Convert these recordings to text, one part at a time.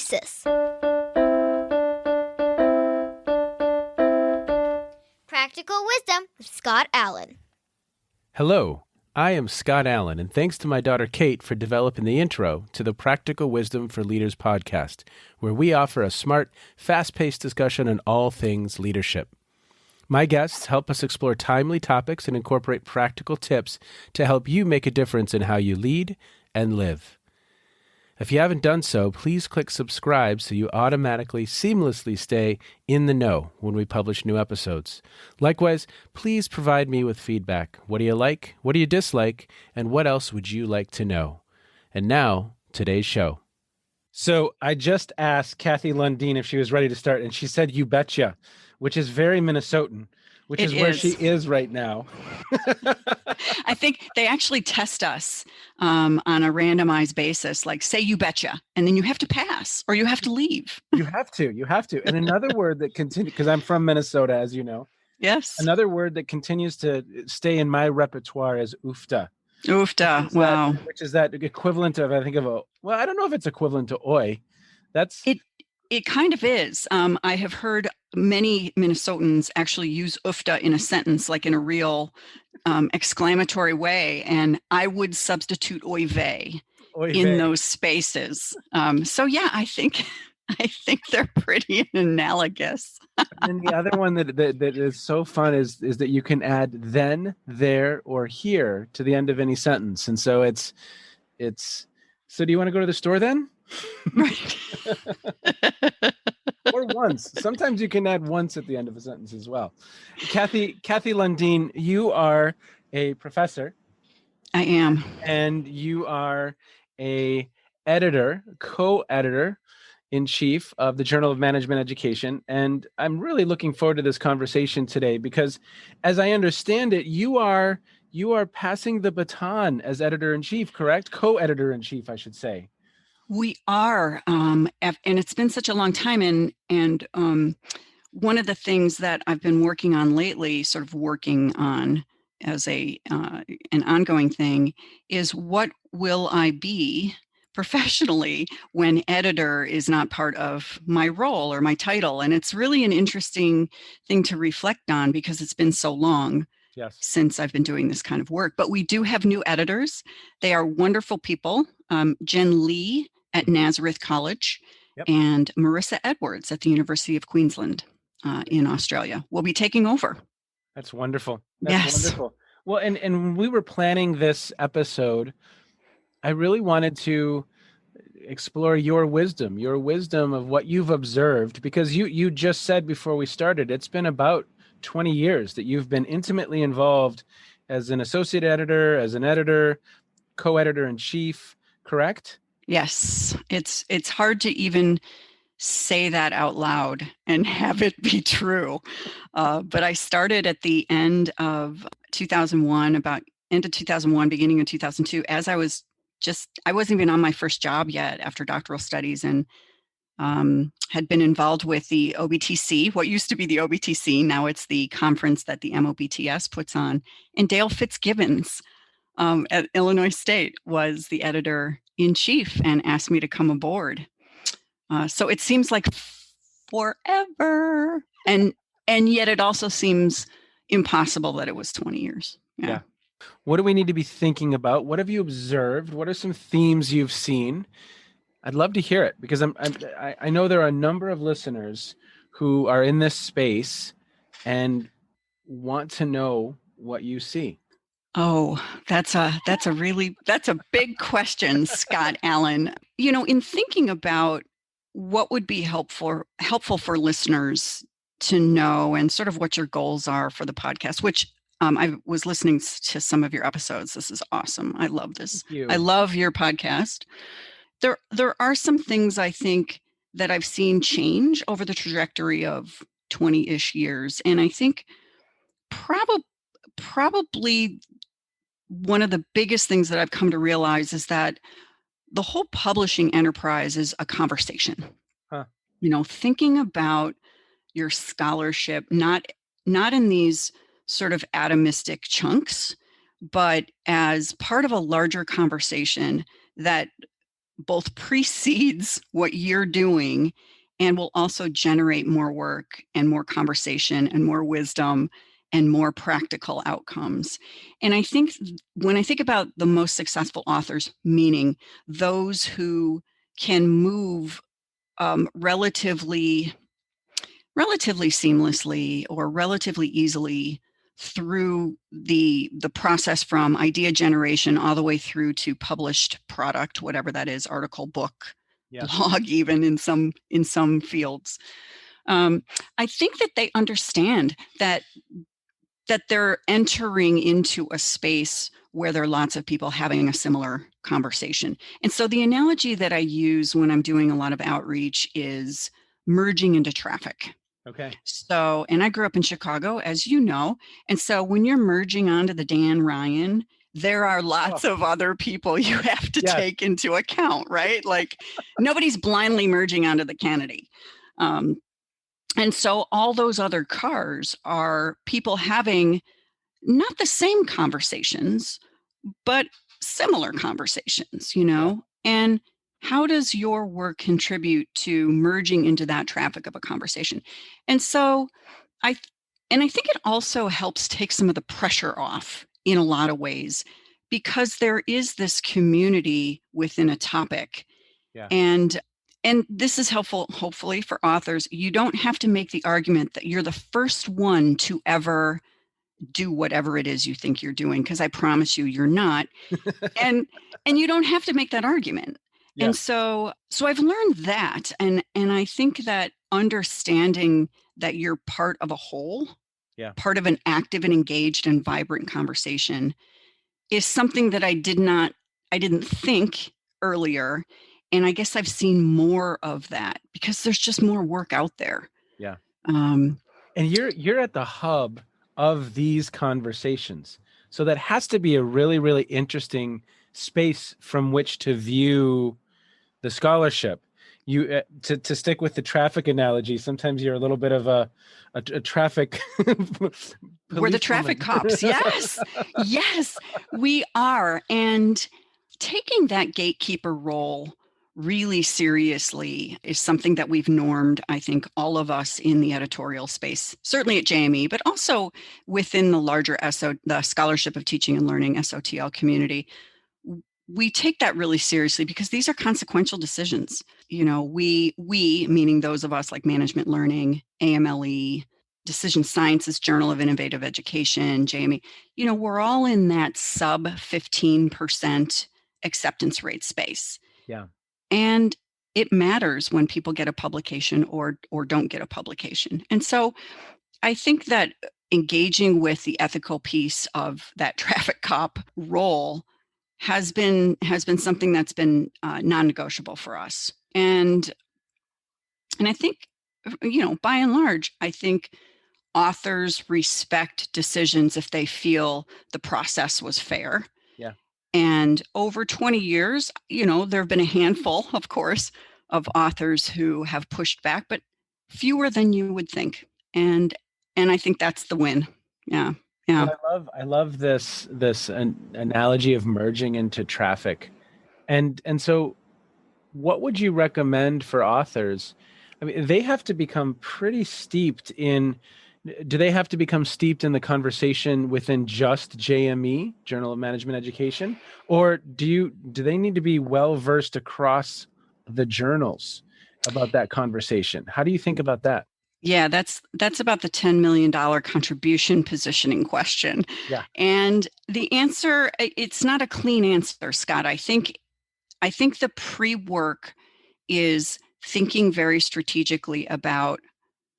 thesis. Practical Wisdom with Scott Allen. Hello, I am Scott Allen, and thanks to my daughter Kate for developing the intro to the Practical Wisdom for Leaders podcast, where we offer a smart, fast-paced discussion on all things leadership. My guests help us explore timely topics and incorporate practical tips to help you make a difference in how you lead and live. If you haven't done so, please click subscribe so you automatically, seamlessly stay in the know when we publish new episodes. Likewise, please provide me with feedback. What do you like? What do you dislike? And what else would you like to know? And now, today's show. So I just asked Kathy Lundeen if she was ready to start, and she said, "You betcha," which is very Minnesotan, which is where she is right now. I think they actually test us on a randomized basis, like say "you betcha," and then you have to pass or you have to leave. You have to. And another word that continues, because I'm from Minnesota, as you know. Yes. Another word that continues to stay in my repertoire is oofta. Oofta, wow. Which is that equivalent of, I think of I don't know if it's equivalent to oi. It kind of is. I have heard many Minnesotans actually use oofta in a sentence, like in a real exclamatory way, and I would substitute oy vey in those spaces. So yeah, I think they're pretty analogous. And the other one that is so fun is that you can add then, there, or here to the end of any sentence, and so it's. So do you want to go to the store then? Right. Or once. Sometimes you can add once at the end of a sentence as well. Kathy Lundeen, you are a professor. I am. And you are a co-editor in chief of the Journal of Management Education. And I'm really looking forward to this conversation today because, as I understand it, you are passing the baton as editor in chief, correct? Co-editor in chief, I should say. We are, and it's been such a long time. And one of the things that I've been working on lately, sort of working on as an ongoing thing, is what will I be professionally when editor is not part of my role or my title? And it's really an interesting thing to reflect on because it's been so long. Yes. Since I've been doing this kind of work. But we do have new editors. They are wonderful people. Jen Lee at Nazareth College, yep, and Marissa Edwards at the University of Queensland in Australia will be taking over. That's wonderful. Yes. Wonderful. Well, and when we were planning this episode, I really wanted to explore your wisdom of what you've observed, because you just said before we started, it's been about 20 years that you've been intimately involved as an associate editor, as an editor, co-editor in chief, correct? Yes. It's hard to even say that out loud and have it be true. But I started at the end of 2001, about end of 2001, beginning of 2002, as I wasn't even on my first job yet after doctoral studies, and had been involved with the OBTC, what used to be the OBTC. Now it's the conference that the MOBTS puts on. And Dale Fitzgibbons at Illinois State was the editor-in-chief and asked me to come aboard. So it seems like forever. And yet it also seems impossible that it was 20 years. Yeah. What do we need to be thinking about? What have you observed? What are some themes you've seen? I'd love to hear it because I know there are a number of listeners who are in this space and want to know what you see. Oh, that's a big question, Scott Allen. In thinking about what would be helpful for listeners to know and sort of what your goals are for the podcast, which I was listening to some of your episodes. This is awesome. I love this. I love your podcast. There are some things I think that I've seen change over the trajectory of 20-ish years. And I think probably one of the biggest things that I've come to realize is that the whole publishing enterprise is a conversation. Huh. Thinking about your scholarship, not in these sort of atomistic chunks, but as part of a larger conversation that both precedes what you're doing and will also generate more work and more conversation and more wisdom and more practical outcomes. And I think when I think about the most successful authors, meaning those who can move relatively seamlessly or relatively easily through the process from idea generation all the way through to published product, whatever that is, article, book, blog, even in some fields. I think that they understand that they're entering into a space where there are lots of people having a similar conversation. And so the analogy that I use when I'm doing a lot of outreach is merging into traffic. Okay. So, and I grew up in Chicago, as you know. And so when you're merging onto the Dan Ryan, there are lots of other people you have to take into account, right? Like nobody's blindly merging onto the Kennedy. And so all those other cars are people having not the same conversations, but similar conversations, And how does your work contribute to merging into that traffic of a conversation? And so I think it also helps take some of the pressure off in a lot of ways because there is this community within a topic. Yeah. And this is helpful, hopefully, for authors. You don't have to make the argument that you're the first one to ever do whatever it is you think you're doing, because I promise you're not. and you don't have to make that argument. Yeah. And so I've learned that. And I think that understanding that you're part of a whole, part of an active and engaged and vibrant conversation is something that I didn't think earlier. And I guess I've seen more of that because there's just more work out there. Yeah. And you're at the hub of these conversations. So that has to be a really, really interesting space from which to view the scholarship. You to stick with the traffic analogy, sometimes you're a little bit of a traffic we're the traffic cops. Yes, we are. And taking that gatekeeper role really seriously is something that we've normed, I think, all of us in the editorial space, certainly at JME, but also within the larger the Scholarship of Teaching and Learning, SOTL community. We take that really seriously because these are consequential decisions. We meaning those of us like Management Learning, AMLE, Decision Sciences, Journal of Innovative Education, JME, we're all in that sub 15% acceptance rate space. Yeah. And it matters when people get a publication or don't get a publication. And so I think that engaging with the ethical piece of that traffic cop role has been something that's been non-negotiable for us. And I think, by and large, I think authors respect decisions if they feel the process was fair. Yeah. And over 20 years, there have been a handful, of course, of authors who have pushed back, but fewer than you would think. And I think that's the win. Yeah. Yeah. Well, I love this analogy of merging into traffic. And so what would you recommend for authors? I mean, they have to become pretty steeped in. Do they have to become steeped in the conversation within just JME, Journal of Management Education, or do they need to be well versed across the journals about that conversation? How do you think about that? Yeah, that's about the $10 million contribution positioning question. Yeah. And the answer, it's not a clean answer, Scott. I think the pre-work is thinking very strategically about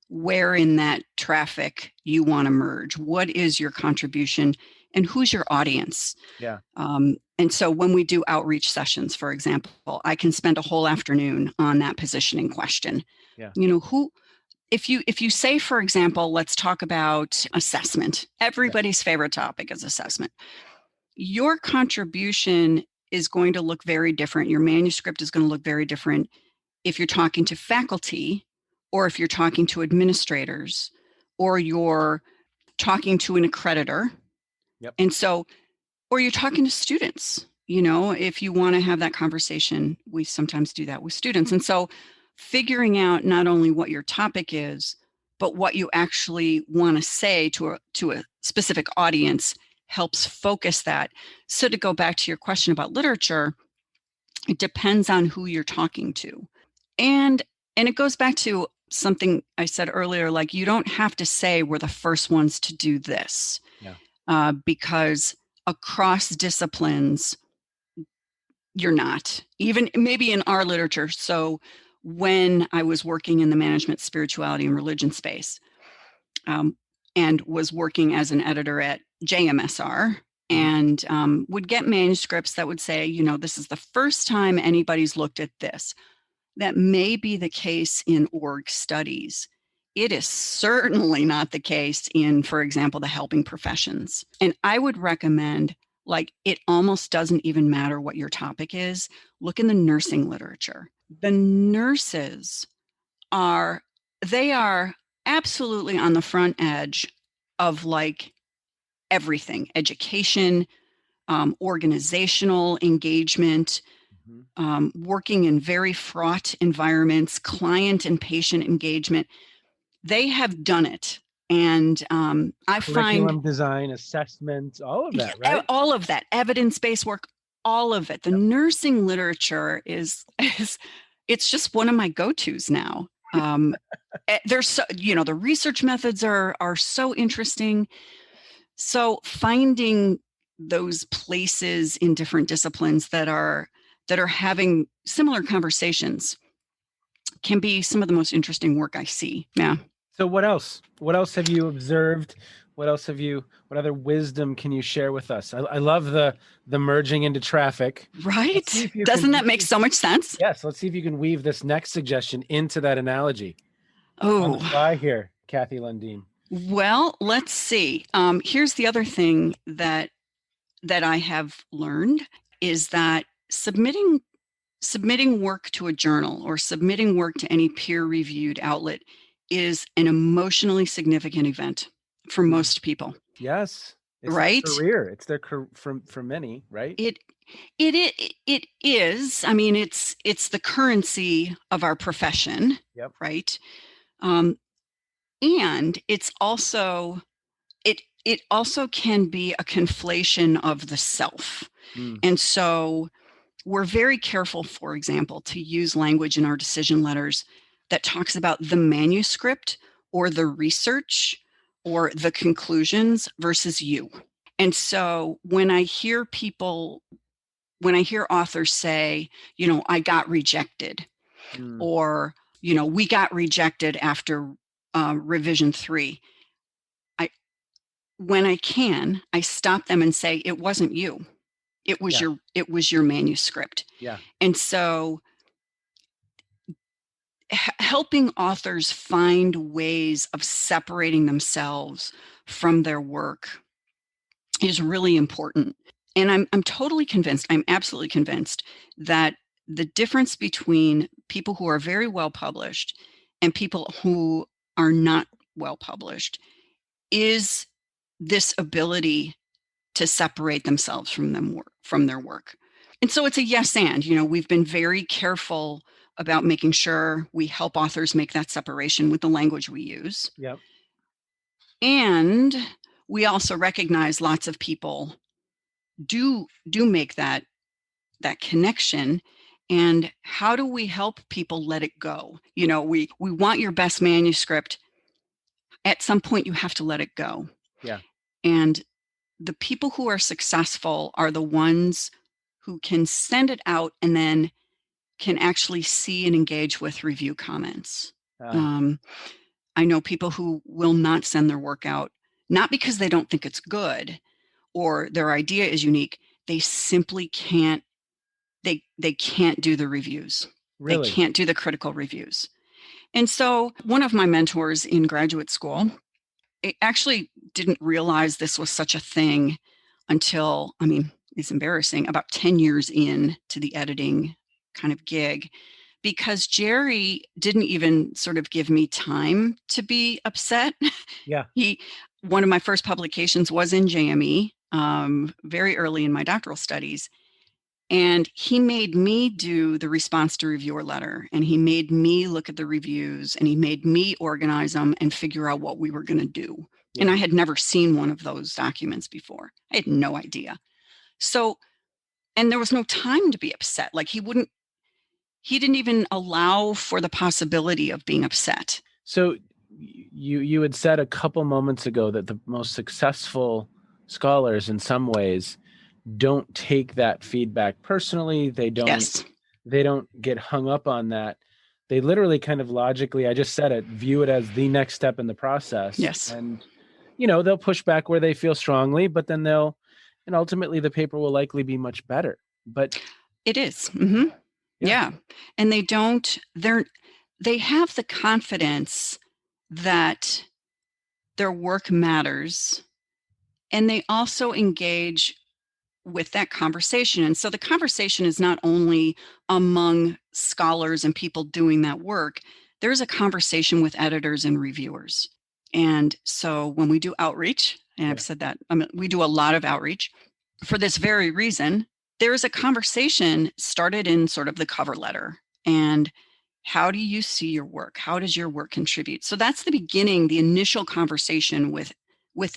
where in that traffic you want to merge. What is your contribution and who's your audience? Yeah. And so when we do outreach sessions, for example, I can spend a whole afternoon on that positioning question. Yeah. If you say, for example, let's talk about assessment. Everybody's favorite topic is assessment. Your contribution is going to look very different. Your manuscript is going to look very different if you're talking to faculty or if you're talking to administrators or you're talking to an accreditor. Yep. And so, or you're talking to students. if you want to have that conversation, we sometimes do that with students. And so figuring out not only what your topic is, but what you actually want to say to a specific audience helps focus that. So to go back to your question about literature, it depends on who you're talking to. And it goes back to something I said earlier, like you don't have to say we're the first ones to do this. Yeah. Because across disciplines, you're not, even maybe in our literature. So when I was working in the management, spirituality, and religion space, and was working as an editor at JMSR, and would get manuscripts that would say, this is the first time anybody's looked at this. That may be the case in org studies. It is certainly not the case in, for example, the helping professions. And I would recommend, like, it almost doesn't even matter what your topic is. Look in the nursing literature. The nurses they are absolutely on the front edge of like everything, education, organizational engagement, working in very fraught environments, client and patient engagement. They have done it. And I Curriculum find design, assessment, all of that, right? all of that, evidence-based work, all of it. The nursing literature is it's just one of my go-tos now. There's so, the research methods are so interesting. So finding those places in different disciplines that are having similar conversations can be some of the most interesting work I see. Yeah. So what else? What else have you observed? What other wisdom can you share with us? I love the merging into traffic. Right? Doesn't that make so much sense? Yes. Let's see if you can weave this next suggestion into that analogy. Oh, on the fly here, Kathy Lundeen. Well, let's see. Here's the other thing that I have learned is that submitting work to a journal or submitting work to any peer-reviewed outlet is an emotionally significant event for most people. Yes. It's right? their career. It's their for many, right? It is. I mean, it's the currency of our profession. Yep. Right. And it's also it also can be a conflation of the self. And so we're very careful, for example, to use language in our decision letters that talks about the manuscript or the research or the conclusions versus you. And so when I hear authors say, I got rejected, or, we got rejected after revision 3, when I stop them and say, it wasn't you. It was your manuscript. Yeah. And so helping authors find ways of separating themselves from their work is really important. And I'm totally convinced, I'm absolutely convinced that the difference between people who are very well published and people who are not well published is this ability to separate themselves from their work. And so it's a yes and, we've been very careful about making sure we help authors make that separation with the language we use. Yep. And we also recognize lots of people do make that connection. And how do we help people let it go? We want your best manuscript. At some point you have to let it go. Yeah. And the people who are successful are the ones who can send it out and then can actually see and engage with review comments. I know people who will not send their work out, not because they don't think it's good or their idea is unique. They simply can't, they can't do the reviews. Really? They can't do the critical reviews. And so one of my mentors in graduate school, I actually didn't realize this was such a thing until, it's embarrassing, about 10 years in to the editing kind of gig, because Jerry didn't even sort of give me time to be upset. Yeah. One of my first publications was in JME, very early in my doctoral studies. And he made me do the response to reviewer letter, and he made me look at the reviews, and he made me organize them and figure out what we were going to do. Yeah. And I had never seen one of those documents before. I had no idea. So, and there was no time to be upset. Like he didn't even allow for the possibility of being upset. So you had said a couple moments ago that the most successful scholars in some ways don't take that feedback personally. They don't Yes. They don't get hung up on that. They literally kind of logically, I just said it, view it as the next step in the process. Yes. And they'll push back where they feel strongly, but then and ultimately the paper will likely be much better. But it is. Mm-hmm. Yeah. And they have the confidence that their work matters, and they also engage with that conversation. And so the conversation is not only among scholars and people doing that work, there's a conversation with editors and reviewers. And so when we do outreach, and I've said that, we do a lot of outreach for this very reason. There is a conversation started in sort of the cover letter. And how do you see your work? How does your work contribute? So that's the beginning, the initial conversation with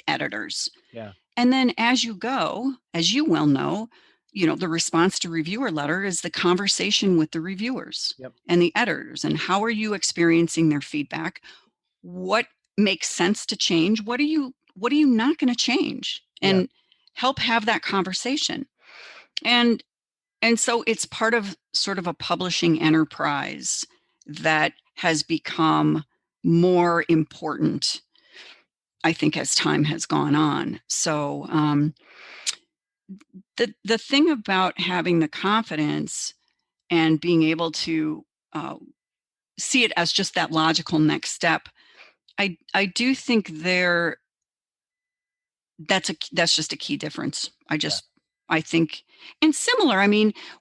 editors. Yeah. And then as you go, as you well know, the response to reviewer letter is the conversation with the reviewers and the editors. And how are you experiencing their feedback? What makes sense to change? What are you not going to change? And help have that conversation. And so it's part of sort of a publishing enterprise that has become more important, I think, as time has gone on. So the thing about having the confidence and being able to see it as just that logical next step, I do think that's just a key difference. I think, and similar,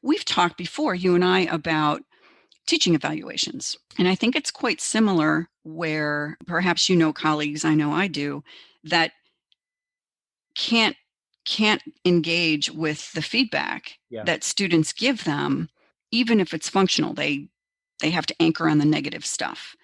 we've talked before, you and I, about teaching evaluations. And I think it's quite similar where perhaps colleagues, I know I do, that can't engage with the feedback that students give them, even if it's functional. They have to anchor on the negative stuff.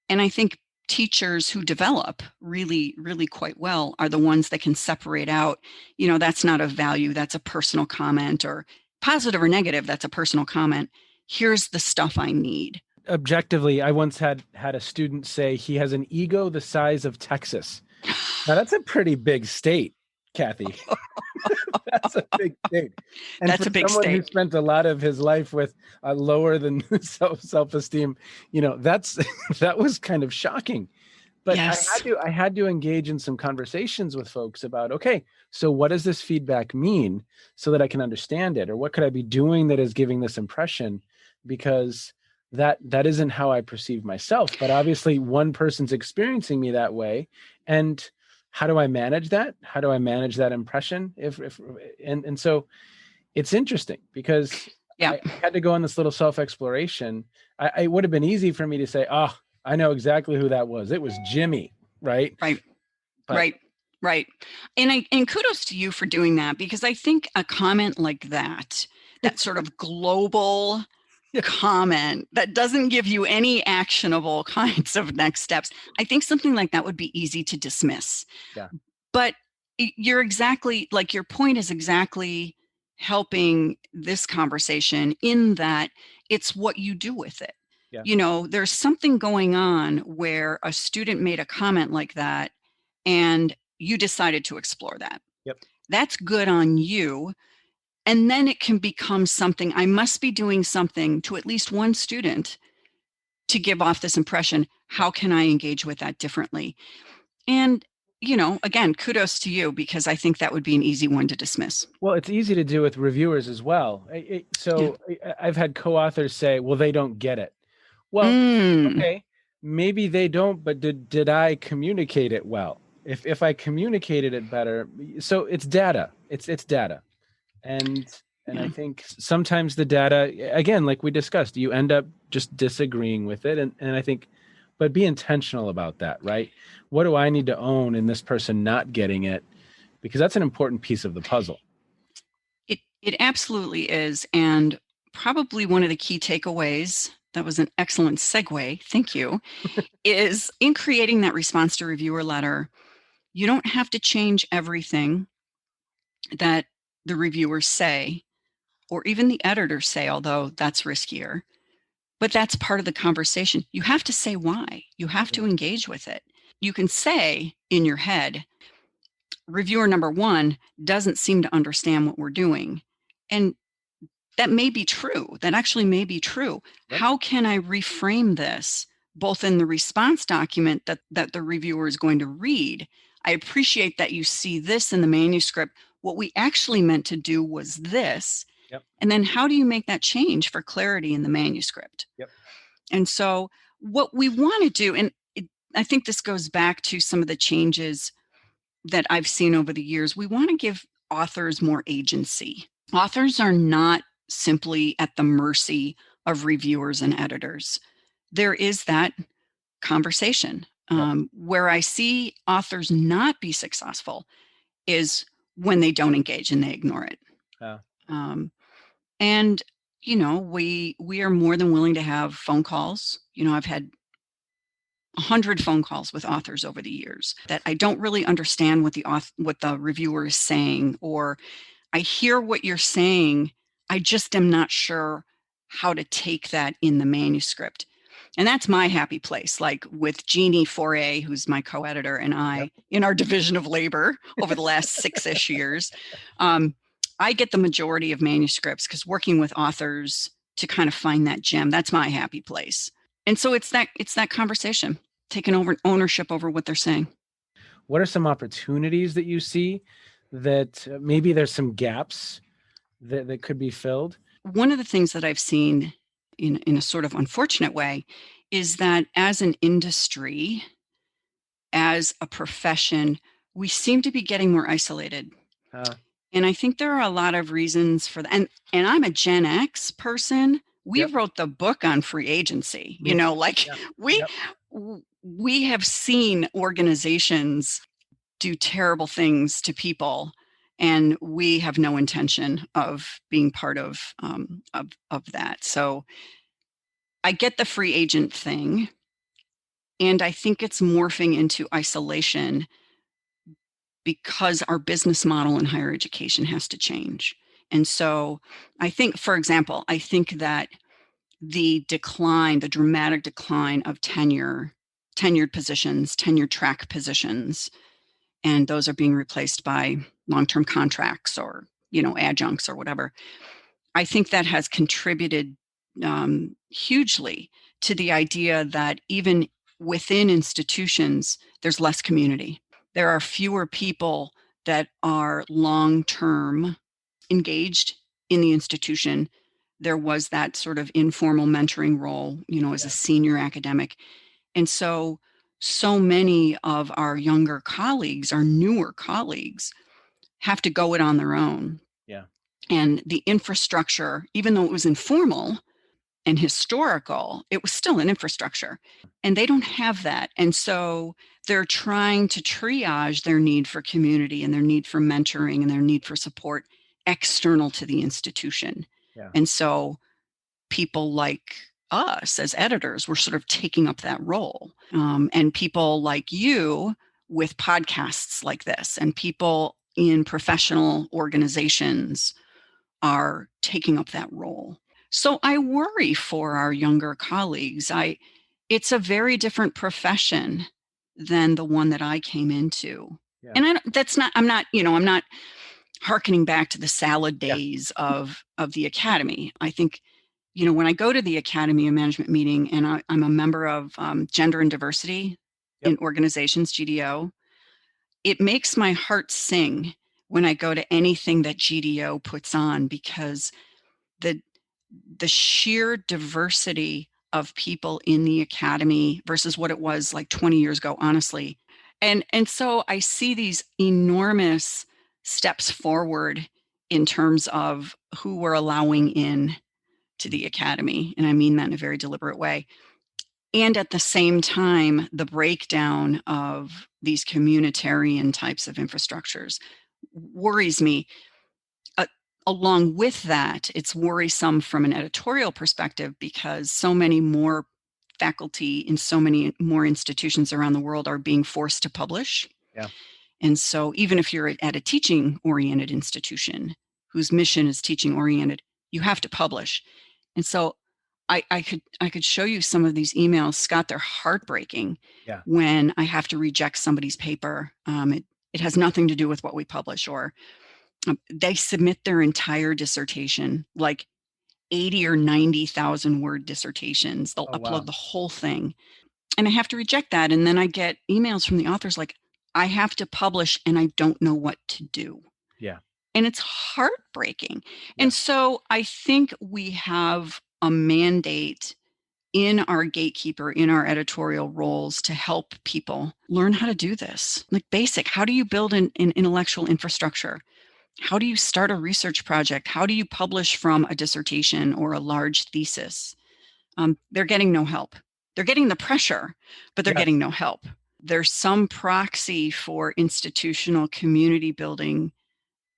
And I think teachers who develop really, really quite well are the ones that can separate out, that's not a value, that's a personal comment, or positive or negative, that's a personal comment. Here's the stuff I need. Objectively, I once had a student say he has an ego the size of Texas. Now that's a pretty big state, Kathy. That's a big state. And that's for a big someone state who spent a lot of his life with lower than self-esteem, that was kind of shocking. But I had to engage in some conversations with folks about, okay, so what does this feedback mean so that I can understand it? Or what could I be doing that is giving this impression? Because that isn't how I perceive myself. But obviously one person's experiencing me that way. And how do I manage that? How do I manage that impression? And so it's interesting because I had to go on this little self-exploration. It would have been easy for me to say, I know exactly who that was. It was Jimmy, right? Right. And kudos to you for doing that, because I think a comment like that sort of global comment that doesn't give you any actionable kinds of next steps, I think something like that would be easy to dismiss. But you're exactly, like, your point is exactly helping this conversation in that it's what you do with it. There's something going on where a student made a comment like that and you decided to explore that. That's good on you. And then it can become something, I must be doing something to at least one student to give off this impression. How can I engage with that differently? And, again, kudos to you, because I think that would be an easy one to dismiss. Well, it's easy to do with reviewers as well. I've had co-authors say, well, they don't get it. Well, okay, maybe they don't, but did I communicate it well? If I communicated it better, so it's data. It's data. And I think sometimes the data, again, like we discussed, you end up just disagreeing with it. And I think, but be intentional about that, right? What do I need to own in this person not getting it? Because that's an important piece of the puzzle. It absolutely is. And probably one of the key takeaways, that was an excellent segue, thank you, is in creating that response to reviewer letter, you don't have to change everything that the reviewers say, or even the editors say, although that's riskier. But that's part of the conversation. You have to say why. You have to engage with it. You can say in your head, reviewer number one doesn't seem to understand what we're doing. And that may be true. That actually may be true. Yep. How can I reframe this both in the response document that the reviewer is going to read? I appreciate that you see this in the manuscript. What we actually meant to do was this. Yep. And then how do you make that change for clarity in the manuscript? Yep. And so what we want to do, and I think this goes back to some of the changes that I've seen over the years, we want to give authors more agency. Authors are not simply at the mercy of reviewers and editors. There is that conversation. Where I see authors not be successful is when they don't engage and they ignore it. And we are more than willing to have phone calls. I've had 100 phone calls with authors over the years that I don't really understand what the reviewer is saying, or I hear what you're saying, I just am not sure how to take that in the manuscript. And that's my happy place. Like with Jeannie Foray, who's my co-editor, and I, in our division of labor over the last 6-ish years, I get the majority of manuscripts because working with authors to kind of find that gem, that's my happy place. And so it's that conversation, taking over ownership over what they're saying. What are some opportunities that you see that maybe there's some gaps that could be filled? One of the things that I've seen in a sort of unfortunate way is that as an industry, as a profession, we seem to be getting more isolated. And I think there are a lot of reasons for that. And I'm a Gen X person. We wrote the book on free agency. We have seen organizations do terrible things to people, and we have no intention of being part of that. So I get the free agent thing, and I think it's morphing into isolation because our business model in higher education has to change. And so I think, for example, that the dramatic decline of tenured positions, tenured track positions, and those are being replaced by long-term contracts or, adjuncts or whatever. I think that has contributed hugely to the idea that even within institutions, there's less community. There are fewer people that are long-term engaged in the institution. There was that sort of informal mentoring role, as a senior academic. And so many of our younger colleagues, our newer colleagues, have to go it on their own. Yeah. And the infrastructure, even though it was informal and historical, it was still an infrastructure. And they don't have that. And so they're trying to triage their need for community and their need for mentoring and their need for support external to the institution. Yeah. And so people like us as editors, we're sort of taking up that role. And people like you with podcasts like this, and people in professional organizations are taking up that role. So I worry for our younger colleagues. It's a very different profession than the one that I came into. Yeah. And I'm not hearkening back to the salad days of the academy. I think, when I go to the Academy of Management meeting and I'm a member of Gender and Diversity in Organizations, GDO, it makes my heart sing when I go to anything that GDO puts on, because the sheer diversity of people in the academy versus what it was like 20 years ago, honestly. And so I see these enormous steps forward in terms of who we're allowing in to the academy. And I mean that in a very deliberate way. And at the same time, the breakdown of these communitarian types of infrastructures worries me. along with that, it's worrisome from an editorial perspective because so many more faculty in so many more institutions around the world are being forced to publish. Yeah. And so even if you're at a teaching-oriented institution whose mission is teaching-oriented, you have to publish. And so I could show you some of these emails, Scott. They're heartbreaking. Yeah. When I have to reject somebody's paper. It has nothing to do with what we publish, or they submit their entire dissertation, like 80 or 90,000 word dissertations. They'll Oh, upload wow. the whole thing. And I have to reject that. And then I get emails from the authors like, I have to publish and I don't know what to do. Yeah. And it's heartbreaking. Yeah. And so I think we have a mandate in our gatekeeper, in our editorial roles, to help people learn how to do this. Like basic, how do you build an intellectual infrastructure? How do you start a research project? How do you publish from a dissertation or a large thesis? They're getting no help. They're getting the pressure, but they're Yes. getting no help. There's some proxy for institutional community building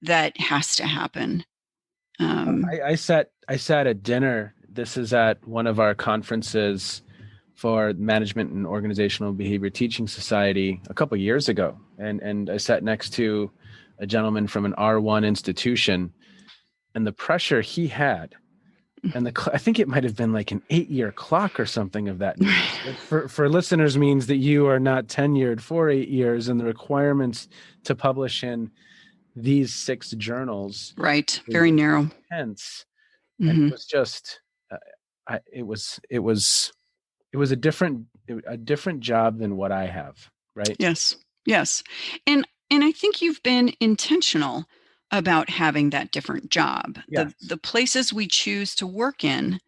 that has to happen. I sat at dinner. This is at one of our conferences for Management and Organizational Behavior Teaching Society a couple of years ago, and I sat next to a gentleman from an R1 institution, and the pressure he had, and I think it might have been like an 8-year clock or something of that. For listeners means that you are not tenured for 8 years, and the requirements to publish in these 6 journals, right, very narrow, intense, mm-hmm. and it was just, it was a different job than what I have, right? Yes, and I think you've been intentional about having that different job. Yes. The places we choose to work in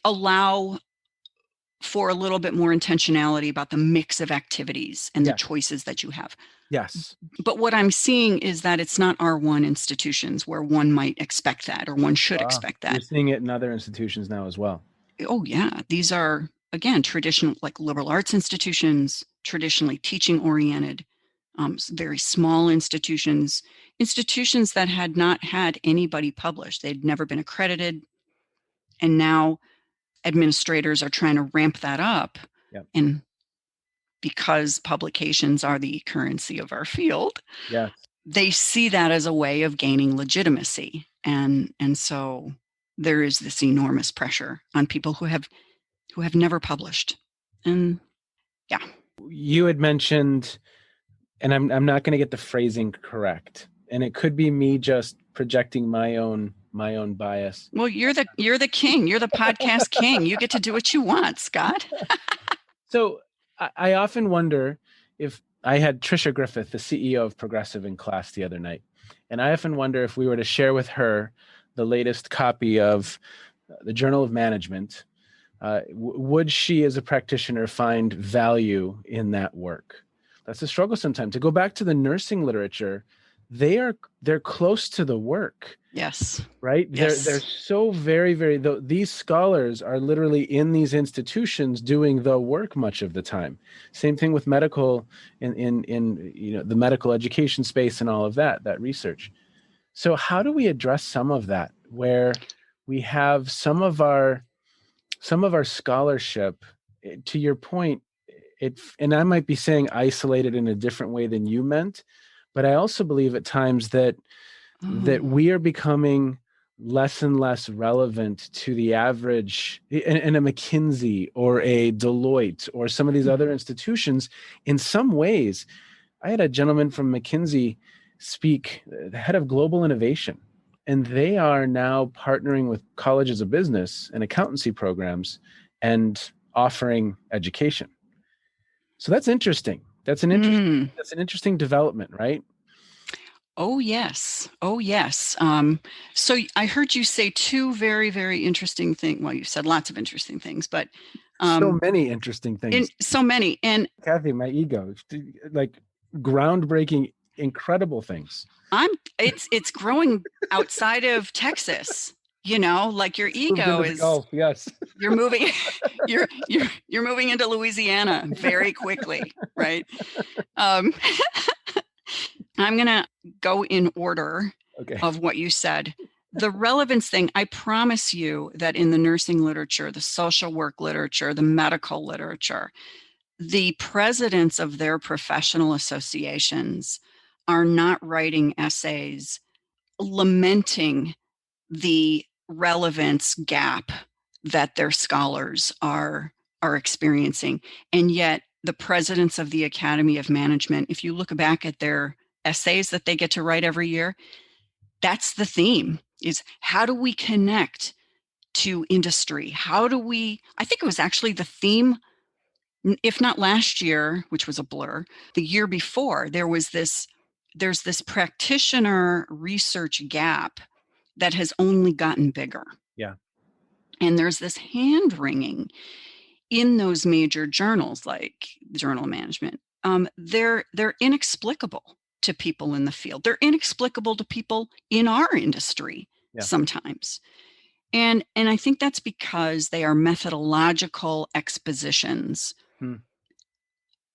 allow for a little bit more intentionality about the mix of activities and the choices that you have. Yes. But what I'm seeing is that it's not R1 institutions where one might expect that, or one should expect that. You're seeing it in other institutions now as well. Oh, yeah. These are, again, traditional, like liberal arts institutions, traditionally teaching-oriented, very small institutions that had not had anybody publish. They'd never been accredited. And now administrators are trying to ramp that up. Yep. And because publications are the currency of our field, they see that as a way of gaining legitimacy. And so there is this enormous pressure on people who have never published. And yeah. You had mentioned, and I'm not going to get the phrasing correct, and it could be me just projecting my own bias. Well, you're the king. You're the podcast king. You get to do what you want, Scott. So I often wonder if I had Tricia Griffith, the CEO of Progressive, in class the other night, and I often wonder if we were to share with her the latest copy of the Journal of Management, would she, as a practitioner, find value in that work? That's a struggle sometimes. To go back to the nursing literature, they're close to the work. Yes. Right? Yes. They're so very, very, these scholars are literally in these institutions doing the work much of the time. Same thing with medical in the medical education space and all of that research. So how do we address some of that, where we have some of our scholarship, to your point, and I might be saying isolated in a different way than you meant, but I also believe at times that we are becoming less and less relevant to the average in a McKinsey or a Deloitte or some of these other institutions. In some ways, I had a gentleman from McKinsey speak, the head of global innovation, and they are now partnering with colleges of business and accountancy programs and offering education. So that's interesting. That's an interesting development, right? Oh, yes. So I heard you say 2 very, very interesting things. Well, you said lots of interesting things, but so many interesting things. So many. And Kathy, my ego, like groundbreaking, incredible things. It's growing outside of Texas. Like your ego is Gulf, yes. You're moving you're moving into Louisiana very quickly, right? I'm gonna go in order. of what you said. The relevance thing, I promise you that in the nursing literature, the social work literature, the medical literature, the presidents of their professional associations are not writing essays lamenting the relevance gap that their scholars are experiencing. And yet the presidents of the Academy of Management, if you look back at their essays that they get to write every year, that's the theme, is how do we connect to industry? How do we, I think it was actually the theme, if not last year, which was a blur, the year before, there's this practitioner research gap that has only gotten bigger. Yeah. And there's this hand wringing in those major journals like the Journal of Management. They're inexplicable to people in the field. They're inexplicable to people in our industry sometimes. And I think that's because they are methodological expositions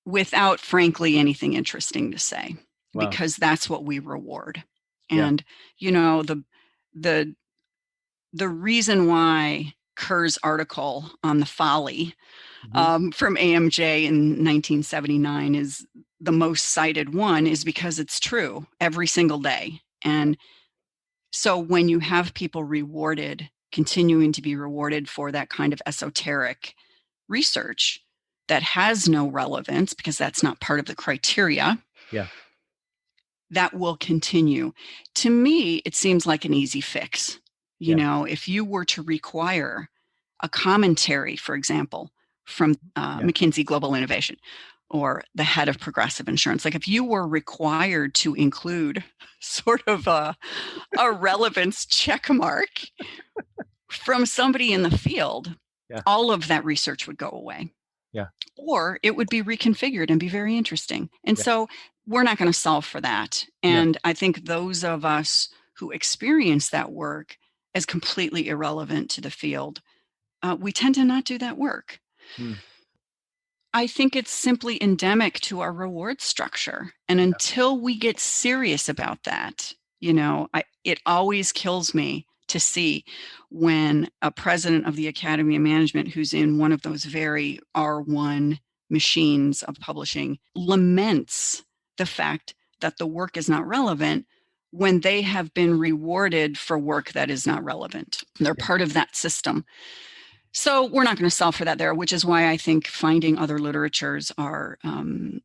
without, frankly, anything interesting to say, because that's what we reward. And, you know, the reason why Kerr's article on the folly from AMJ in 1979 is the most cited one is because it's true every single day. And so when you have people rewarded, continuing to be rewarded for that kind of esoteric research that has no relevance because that's not part of the criteria, that will continue. To me, it seems like an easy fix. You know, if you were to require a commentary, for example, from McKinsey Global Innovation or the head of Progressive Insurance, like if you were required to include sort of a relevance check mark from somebody in the field, all of that research would go away. Or it would be reconfigured and be very interesting. And so we're not going to solve for that. And I think those of us who experience that work as completely irrelevant to the field, we tend to not do that work. I think it's simply endemic to our reward structure. And until we get serious about that, you know, it always kills me to see when a president of the Academy of Management who's in one of those very R1 machines of publishing laments the fact that the work is not relevant when they have been rewarded for work that is not relevant. They're part of that system. So we're not going to solve for that there, which is why I think finding other literatures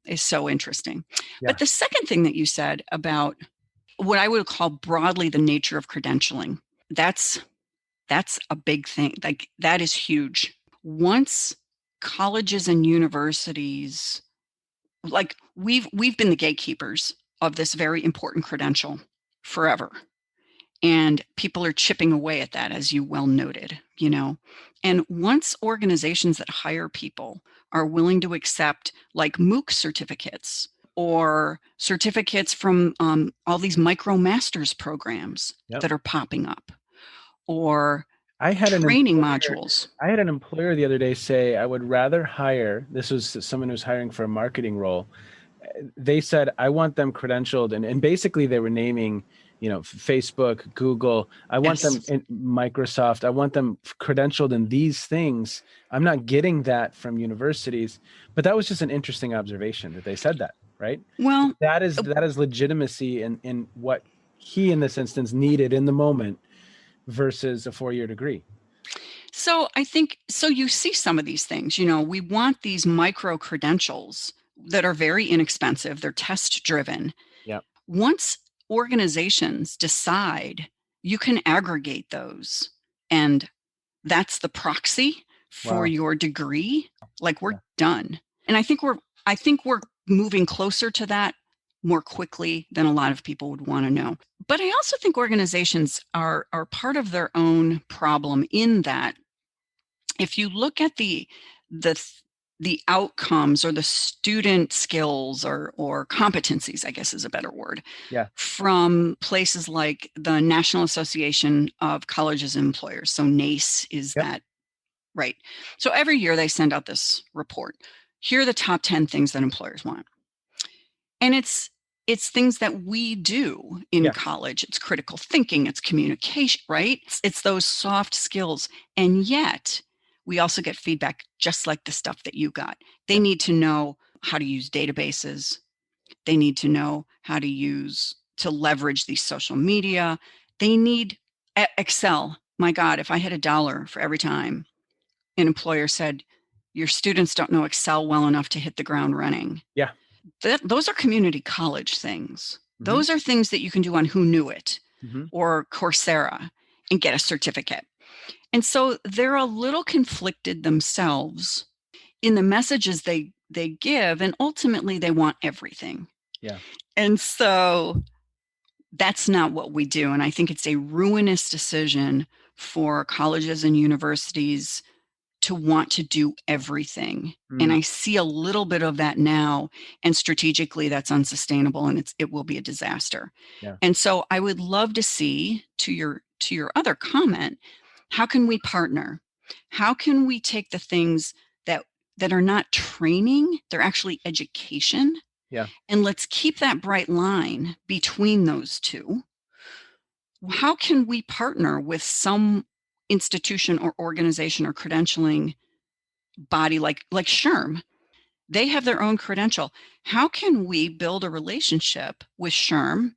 is so interesting. But the second thing that you said about what I would call broadly the nature of credentialing, that's a big thing. Like that is huge. Once colleges and universities, like we've been the gatekeepers of this very important credential forever. And people are chipping away at that, as you well noted, you know. And once organizations that hire people are willing to accept like MOOC certificates or certificates from all these MicroMasters programs that are popping up, or training modules. I had an employer the other day say, I would rather hire, this was someone who's hiring for a marketing role. They said, I want them credentialed. And basically they were naming, you know, Facebook, Google, I want them in Microsoft, I want them credentialed in these things. I'm not getting that from universities, but that was just an interesting observation that they said that, right? Well, that is legitimacy in what he, in this instance, needed in the moment versus a 4-year degree. So I think, so you see some of these things, you know, we want these micro credentials that are very inexpensive. They're test driven. Once organizations decide, you can aggregate those, and that's the proxy for your degree. Like we're done. And I think we're moving closer to that more quickly than a lot of people would want to know. But I also think organizations are part of their own problem in that if you look at the outcomes or the student skills or competencies, I guess is a better word, from places like the National Association of Colleges and Employers. So NACE is that, right? So every year they send out this report. Here are the top 10 things that employers want. And it's It's things that we do in college. It's critical thinking, it's communication, right? It's those soft skills. And yet we also get feedback just like the stuff that you got. They need to know how to use databases. They need to know how to leverage these social media. They need Excel. My God, if I had $1 for every time an employer said, your students don't know Excel well enough to hit the ground running. Yeah. Those are community college things. Those are things that you can do on Who Knew It or Coursera and get a certificate. And so they're a little conflicted themselves in the messages they give, and ultimately they want everything. Yeah. And so that's not what we do. And I think it's a ruinous decision for colleges and universities to want to do everything. And I see a little bit of that now, and strategically that's unsustainable, and it will be a disaster. Yeah. And so I would love to see, to your other comment, how can we partner? How can we take the things that are not training, they're actually education? Yeah. And let's keep that bright line between those two. How can we partner with some institution or organization or credentialing body like SHRM? They have their own credential. How can we build a relationship with SHRM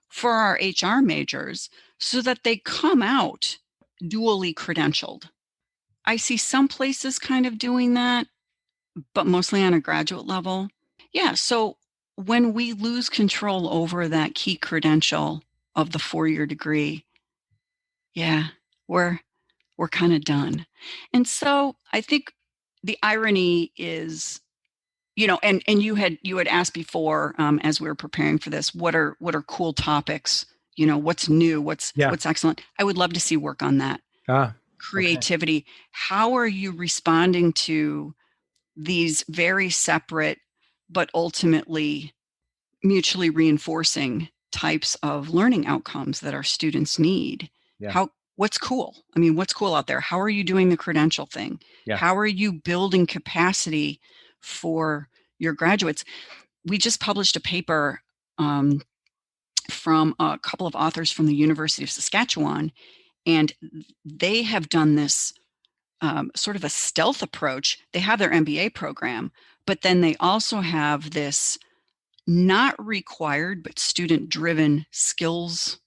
for our HR majors so that they come out dually credentialed? I see some places kind of doing that, but mostly on a graduate level. Yeah, so when we lose control over that key credential of the 4-year degree, yeah, we're kind of done. And so I think the irony is, and you had asked before, as we were preparing for this, what are cool topics? What's new? What's excellent? I would love to see work on that. Creativity. Okay. How are you responding to these very separate, but ultimately mutually reinforcing types of learning outcomes that our students need? Yeah. What's cool? I mean, what's cool out there? How are you doing the credential thing? Yeah. How are you building capacity for your graduates? We just published a paper from a couple of authors from the University of Saskatchewan, and they have done this sort of a stealth approach. They have their MBA program, but then they also have this not required but student-driven skills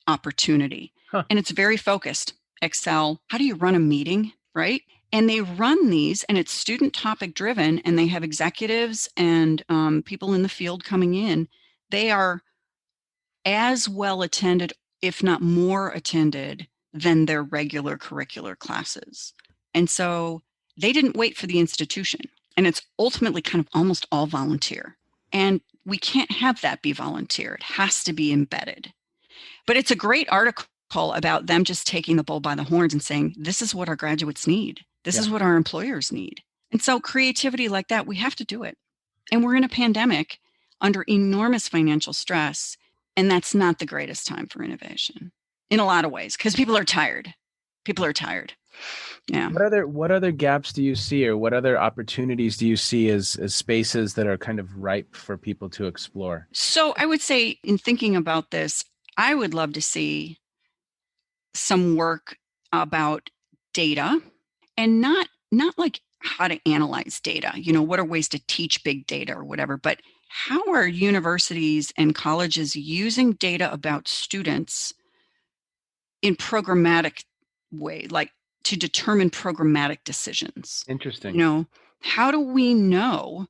opportunity. And it's very focused. Excel, how do you run a meeting, right? And they run these, and it's student topic driven, and they have executives and people in the field coming in. They are as well attended, if not more attended, than their regular curricular classes. And so they didn't wait for the institution. And it's ultimately kind of almost all volunteer. And we can't have that be volunteer. It has to be embedded. But it's a great article about them just taking the bull by the horns and saying, this is what our graduates need. This is what our employers need. And so creativity like that, we have to do it. And we're in a pandemic under enormous financial stress. And that's not the greatest time for innovation in a lot of ways, because people are tired. Yeah. What other gaps do you see, or what other opportunities do you see as spaces that are kind of ripe for people to explore? So I would say, in thinking about this, I would love to see some work about data, and not like how to analyze data, what are ways to teach big data or whatever, but how are universities and colleges using data about students in programmatic way, like to determine programmatic decisions? Interesting. How do we know,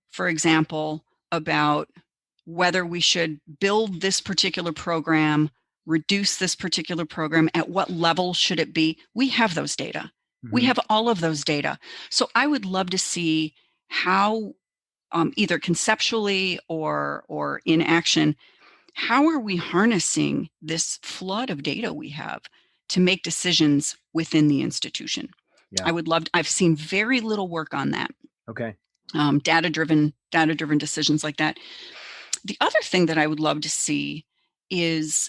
for example, about whether we should build this particular program, reduce this particular program, at what level should it be? We have those data. We have all of those data. So I would love to see how, either conceptually or in action, how are we harnessing this flood of data we have to make decisions within the institution? Yeah. I've seen very little work on that. Okay. Data-driven decisions like that. The other thing that I would love to see is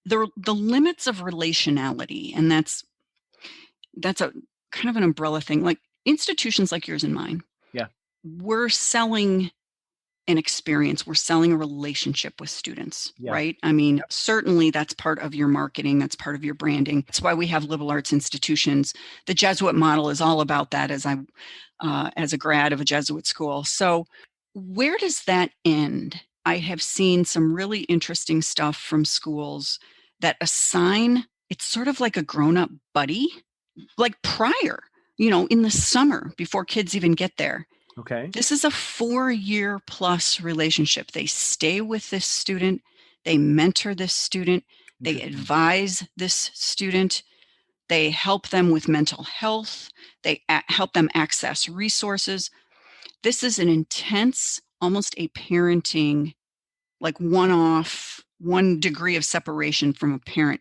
the limits of relationality, and that's a kind of an umbrella thing. Like institutions like yours and mine, yeah, we're selling an experience. We're selling a relationship with students, Yeah. right? I mean, certainly that's part of your marketing. That's part of your branding. That's why we have liberal arts institutions. The Jesuit model is all about that as a grad of a Jesuit school. So where does that end? I have seen some really interesting stuff from schools that assign, it's sort of like a grown-up buddy, like prior, in the summer before kids even get there. Okay. This is a 4-year plus relationship. They stay with this student, they mentor this student, they advise this student, they help them with mental health, they help them access resources. This is an intense, almost a parenting, like one degree of separation from a parent.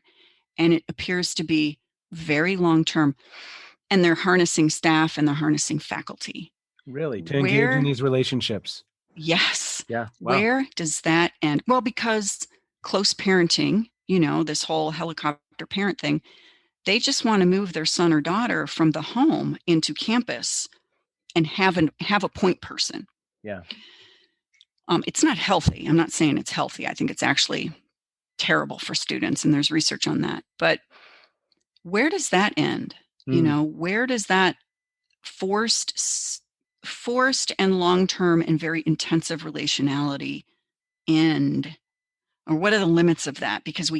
And it appears to be very long term. And they're harnessing staff and they're harnessing faculty. Really? To engage in these relationships? Yes. Yeah. Wow. Where does that end? Well, because close parenting, this whole helicopter parent thing, they just want to move their son or daughter from the home into campus and have a point person. Yeah. It's not healthy. I'm not saying it's healthy. I think it's actually terrible for students, and there's research on that. But where does that end? Where does that forced and long-term and very intensive relationality end? Or what are the limits of that? Because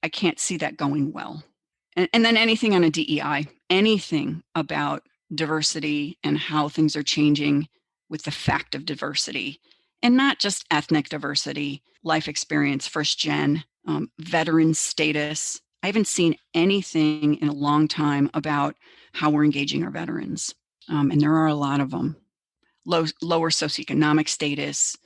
I can't see that going well. And then anything on a DEI, anything about diversity and how things are changing with the fact of diversity, and not just ethnic diversity, life experience, first gen, veteran status. I haven't seen anything in a long time about how we're engaging our veterans. And there are a lot of them. Lower socioeconomic status,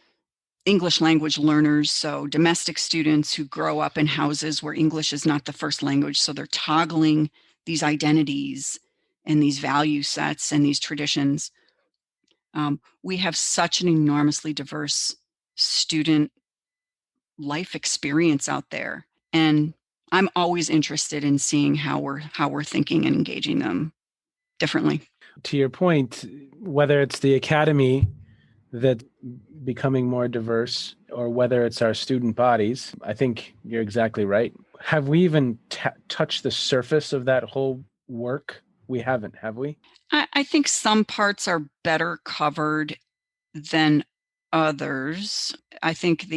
English language learners, so domestic students who grow up in houses where English is not the first language, so they're toggling these identities and these value sets and these traditions. We have such an enormously diverse student life experience out there, and I'm always interested in seeing how we're thinking and engaging them differently. To your point, whether it's the academy that's becoming more diverse or whether it's our student bodies, I think you're exactly right. Have we even touched the surface of that whole work? We haven't, have we? I think some parts are better covered than others. I think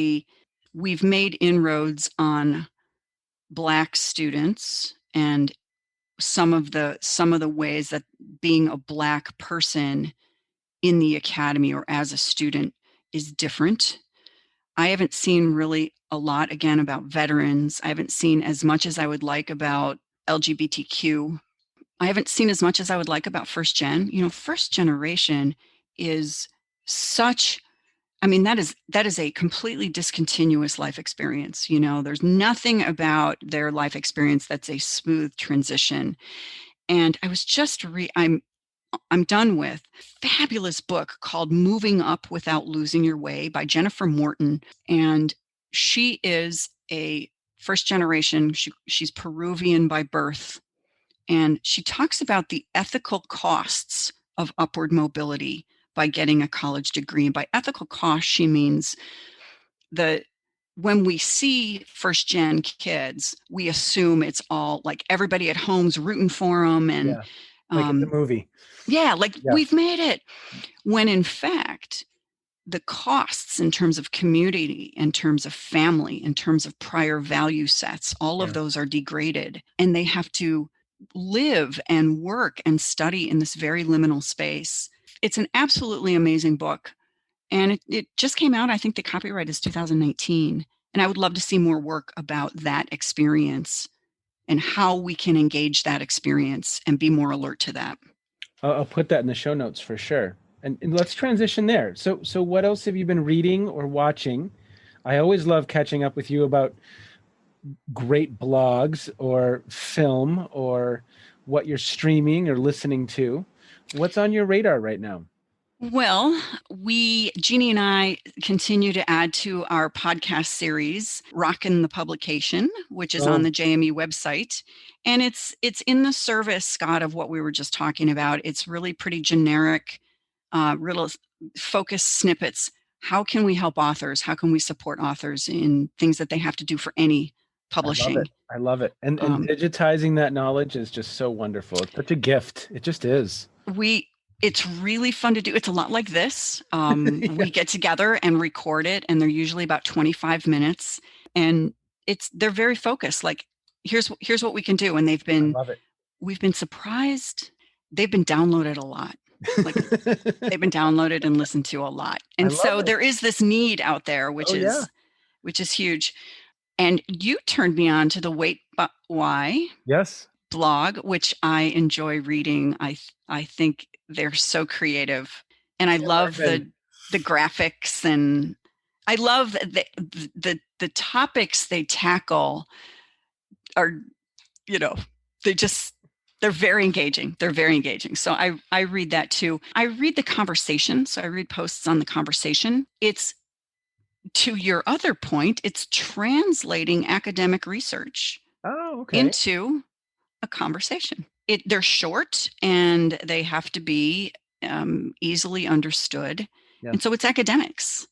we've made inroads on Black students and some of the ways that being a Black person in the academy or as a student is different. I haven't seen really a lot, again, about veterans. I haven't seen as much as I would like about LGBTQ. I haven't seen as much as I would like about first gen. First generation is such, that is a completely discontinuous life experience. There's nothing about their life experience that's a smooth transition. And I was just I'm done with fabulous book called Moving Up Without Losing Your Way by Jennifer Morton. And she is a first generation, she's Peruvian by birth. And she talks about the ethical costs of upward mobility by getting a college degree. And by ethical cost, she means when we see first gen kids, we assume it's all like everybody at home's rooting for them. And like in the movie. Yeah, we've made it. When in fact, the costs in terms of community, in terms of family, in terms of prior value sets, all of those are degraded. And they have to live and work and study in this very liminal space. It's an absolutely amazing book. And it just came out. I think the copyright is 2019. And I would love to see more work about that experience and how we can engage that experience and be more alert to that. I'll put that in the show notes for sure. And let's transition there. So what else have you been reading or watching? I always love catching up with you about great blogs or film or what you're streaming or listening to. What's on your radar right now? Well, Jeannie and I continue to add to our podcast series, Rockin' the Publication, which is on the JME website. And it's in the service, Scott, of what we were just talking about. It's really pretty generic, real focused snippets how can we help authors? How can we support authors in things that they have to do for any I love it. publishing? I love it. And digitizing that knowledge is just so wonderful. It's such a gift. It just is. It's really fun to do. It's a lot like this. Yeah. We get together and record it, and they're usually about 25 minutes. And they're very focused. Like, here's what we can do. And I love it. we've been surprised. They've been downloaded a lot. Like, they've been downloaded and listened to a lot. And so there is this need out there, which is huge. And you turned me on to the Wait But Why blog, which I enjoy reading. I think they're so creative, and I love the graphics, and I love the topics they tackle are, they're very engaging. They're very engaging. So I read that too. I read the conversation. So I read posts on the conversation. It's, to your other point, it's translating academic research into a conversation. They're short and they have to be easily understood. Yeah. And so it's academics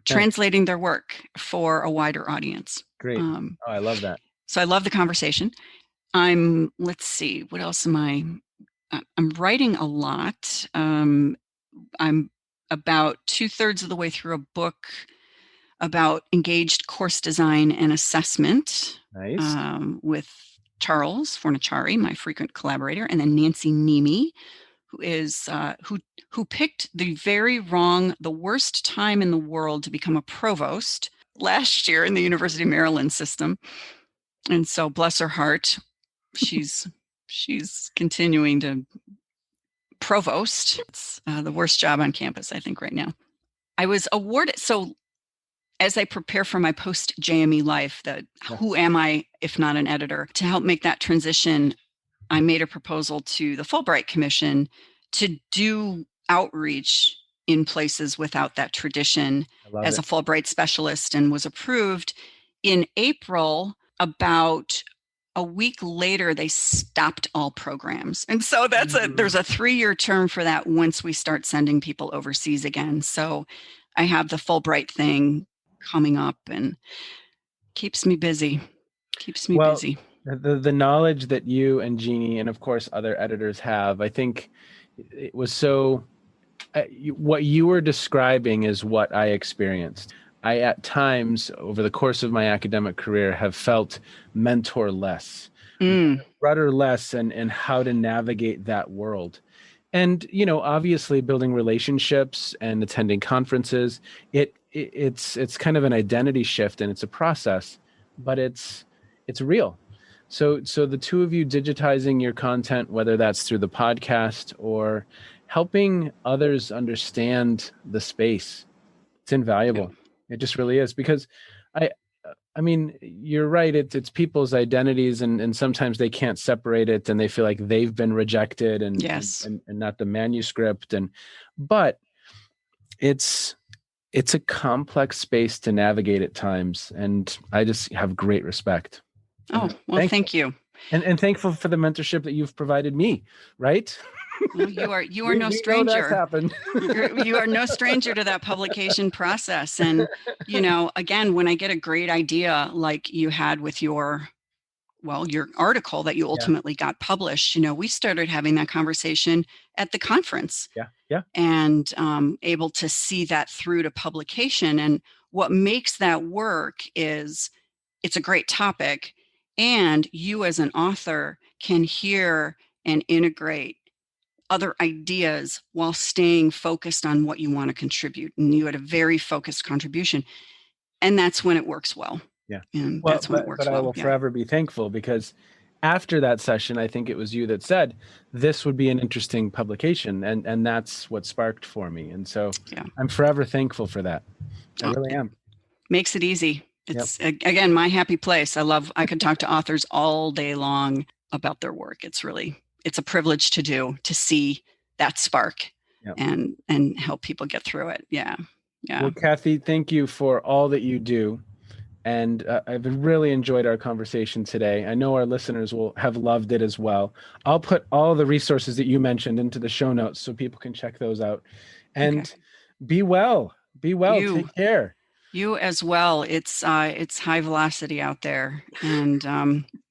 translating their work for a wider audience. Great. I love that. So I love the conversation. Let's see, what else am I? I'm writing a lot. I'm about 2/3 of the way through a book about engaged course design and assessment. Nice. With Charles Fornaciari, my frequent collaborator, and then Nancy Nemi, who is who picked the worst time in the world to become a provost last year in the University of Maryland system. And so, bless her heart, she's continuing to provost. It's the worst job on campus, I think, right now. I was awarded. So, as I prepare for my post-JME life, who am I if not an editor? To help make that transition, I made a proposal to the Fulbright Commission to do outreach in places without that tradition as a Fulbright specialist, and was approved in April. About a week later, they stopped all programs. And so there's a 3-year term for that once we start sending people overseas again. So I have the Fulbright thing coming up, and keeps me busy. Busy. The knowledge that you and Jeannie, and of course other editors have, I think it was so, what you were describing is what I experienced. I, at times over the course of my academic career, have felt mentor-less, rudder-less, and how to navigate that world. And, obviously building relationships and attending conferences, it's kind of an identity shift, and it's a process, but it's real. So the two of you digitizing your content, whether that's through the podcast or helping others understand the space, it's invaluable. Yeah. It just really is, because I mean, you're right. It's people's identities, and sometimes they can't separate it, and they feel like they've been rejected, and not the manuscript. But it's a complex space to navigate at times, and I just have great respect. Oh, well, thank you. And thankful for the mentorship that you've provided me, right? Well, you are no stranger. That's happened. You are no stranger to that publication process. And, again, when I get a great idea like you had with your article that you ultimately got published, we started having that conversation at the conference. Yeah. And able to see that through to publication. And what makes that work is it's a great topic, and you as an author can hear and integrate other ideas while staying focused on what you want to contribute. And you had a very focused contribution, and that's when it works well. Yeah. And that's when it works well. I will forever be thankful, because after that session, I think it was you that said this would be an interesting publication, and that's what sparked for me. And so I'm forever thankful for that. I really am. Makes it easy. It's again, my happy place. I could talk to authors all day long about their work. It's a privilege to see that spark and help people get through it. Yeah. Well, Kathy, thank you for all that you do. And I've really enjoyed our conversation today. I know our listeners will have loved it as well. I'll put all the resources that you mentioned into the show notes so people can check those out. And be well. Be well. You. Take care. You as well. It's high velocity out there, and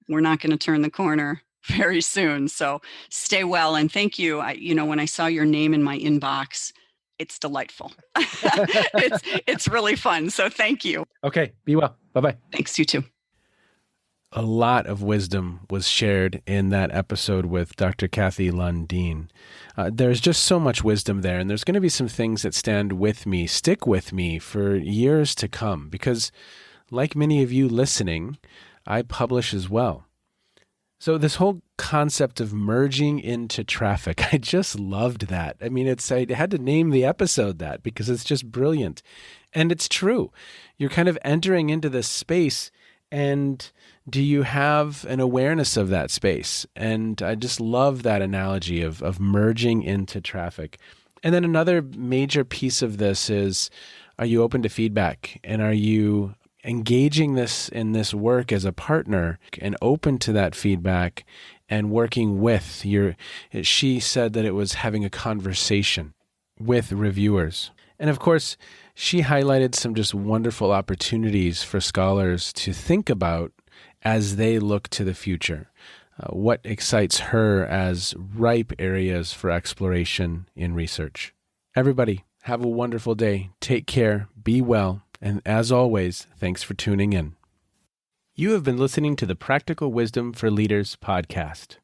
we're not going to turn the corner very soon. So stay well, and thank you. When I saw your name in my inbox, it's delightful. It's really fun. So thank you. Okay. Be well. Bye-bye. Thanks. You too. A lot of wisdom was shared in that episode with Dr. Kathy Lund. There's just so much wisdom there, and there's going to be some things that stick with me for years to come, because like many of you listening, I publish as well. So this whole concept of merging into traffic, I just loved that. I mean, I had to name the episode that because it's just brilliant. And it's true. You're kind of entering into this space, and do you have an awareness of that space? And I just love that analogy of merging into traffic. And then another major piece of this is, are you open to feedback? And are you engaging in this work as a partner and open to that feedback and working with she said that it was having a conversation with reviewers. And of course, she highlighted some just wonderful opportunities for scholars to think about as they look to the future. What excites her as ripe areas for exploration in research. Everybody, have a wonderful day. Take care. Be well. And as always, thanks for tuning in. You have been listening to the Practical Wisdom for Leaders podcast.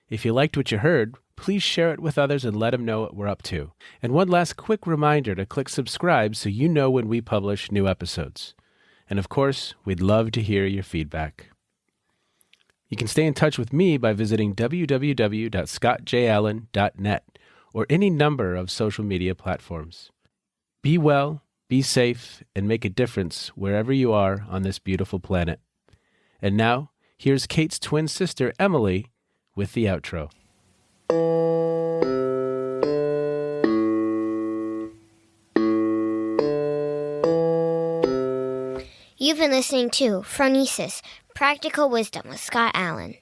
If you liked what you heard, please share it with others and let them know what we're up to. And one last quick reminder to click subscribe so you know when we publish new episodes. And of course, we'd love to hear your feedback. You can stay in touch with me by visiting www.scottjallen.net or any number of social media platforms. Be well, be safe, and make a difference wherever you are on this beautiful planet. And now, here's Kate's twin sister, Emily, with the outro. You've been listening to Phronesis, Practical Wisdom with Scott Allen.